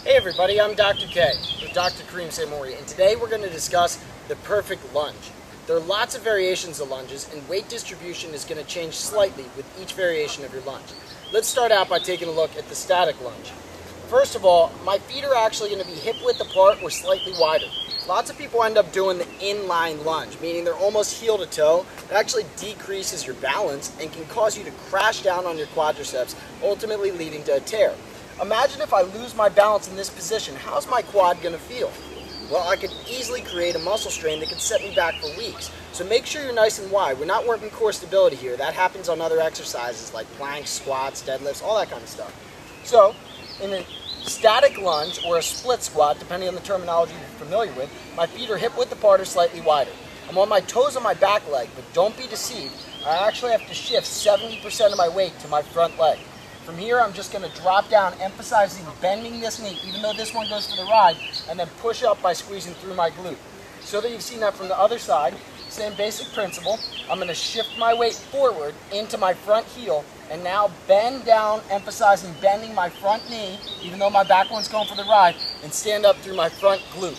Hey everybody, I'm Dr. K, with Dr. Kareem Samori, and today we're going to discuss the perfect lunge. There are lots of variations of lunges, and weight distribution is going to change slightly with each variation of your lunge. Let's start out by taking a look at the static lunge. First of all, my feet are actually going to be hip width apart or slightly wider. Lots of people end up doing the inline lunge, meaning they're almost heel to toe. It actually decreases your balance and can cause you to crash down on your quadriceps, ultimately leading to a tear. Imagine if I lose my balance in this position, how's my quad going to feel? Well, I could easily create a muscle strain that could set me back for weeks. So make sure you're nice and wide. We're not working core stability here. That happens on other exercises like planks, squats, deadlifts, all that kind of stuff. So, in a static lunge or a split squat, depending on the terminology you're familiar with, my feet are hip width apart or slightly wider. I'm on my toes on my back leg, but don't be deceived. I actually have to shift 70% of my weight to my front leg. From here, I'm just going to drop down, emphasizing bending this knee, even though this one goes for the ride, and then push up by squeezing through my glute. So that you've seen that from the other side, same basic principle. I'm going to shift my weight forward into my front heel, and now bend down, emphasizing bending my front knee, even though my back one's going for the ride, and stand up through my front glute.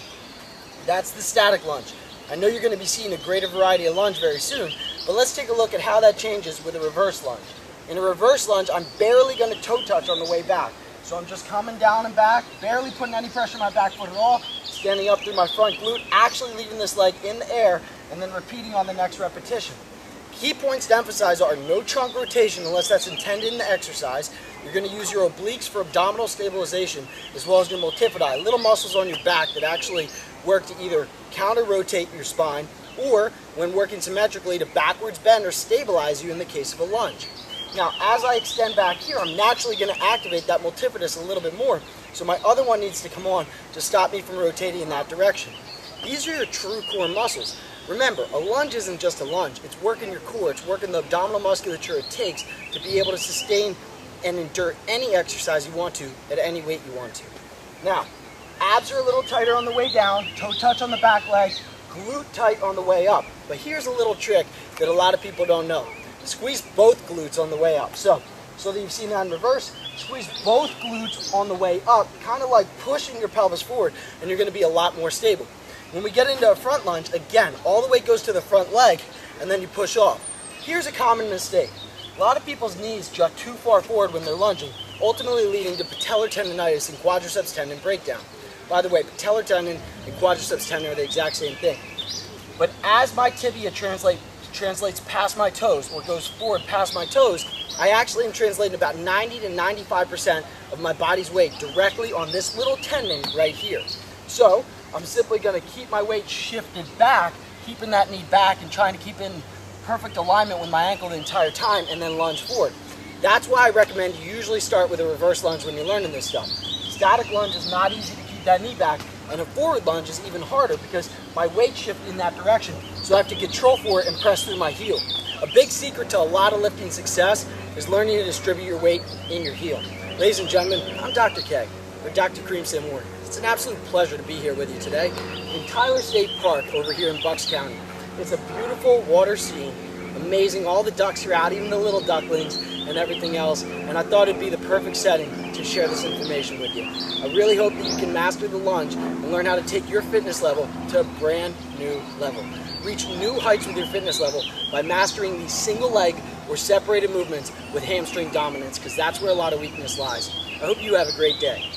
That's the static lunge. I know you're going to be seeing a greater variety of lunge very soon, but let's take a look at how that changes with a reverse lunge. In a reverse lunge, I'm barely going to toe touch on the way back. So I'm just coming down and back, barely putting any pressure on my back foot at all, standing up through my front glute, actually leaving this leg in the air, and then repeating on the next repetition. Key points to emphasize are no trunk rotation unless that's intended in the exercise. You're going to use your obliques for abdominal stabilization, as well as your multifidi, little muscles on your back that actually work to either counter-rotate your spine, or when working symmetrically to backwards bend or stabilize you in the case of a lunge. Now, as I extend back here, I'm naturally going to activate that multifidus a little bit more, so my other one needs to come on to stop me from rotating in that direction. These are your true core muscles. Remember, a lunge isn't just a lunge. It's working your core. It's working the abdominal musculature it takes to be able to sustain and endure any exercise you want to at any weight you want to. Now, abs are a little tighter on the way down, toe touch on the back leg, glute tight on the way up. But here's a little trick that a lot of people don't know. Squeeze both glutes on the way up. So that you've seen that in reverse, squeeze both glutes on the way up, kind of like pushing your pelvis forward, and you're going to be a lot more stable. When we get into a front lunge, again, all the weight goes to the front leg, and then you push off. Here's a common mistake. A lot of people's knees jut too far forward when they're lunging, ultimately leading to patellar tendonitis and quadriceps tendon breakdown. By the way, patellar tendon and quadriceps tendon are the exact same thing. But as my tibia translates past my toes, or goes forward past my toes, I actually am translating about 90 to 95% of my body's weight directly on this little tendon right here. So I'm simply going to keep my weight shifted back, keeping that knee back and trying to keep in perfect alignment with my ankle the entire time, and then lunge forward. That's why I recommend you usually start with a reverse lunge when you're learning this stuff. Static lunge is not easy to keep that knee back, and a forward lunge is even harder because my weight shifted in that direction, so I have to control for it and press through my heel. A big secret to a lot of lifting success is learning to distribute your weight in your heel. Ladies and gentlemen, I'm Dr. K, or Dr. Kareem Samori. It's an absolute pleasure to be here with you today in Tyler State Park over here in Bucks County. It's a beautiful water scene, amazing, all the ducks are out, even the little ducklings and everything else, and I thought it'd be the perfect setting to share this information with you. I really hope that you can master the lunge and learn how to take your fitness level to a brand new level. Reach new heights with your fitness level by mastering these single leg or separated movements with hamstring dominance, because that's where a lot of weakness lies. I hope you have a great day.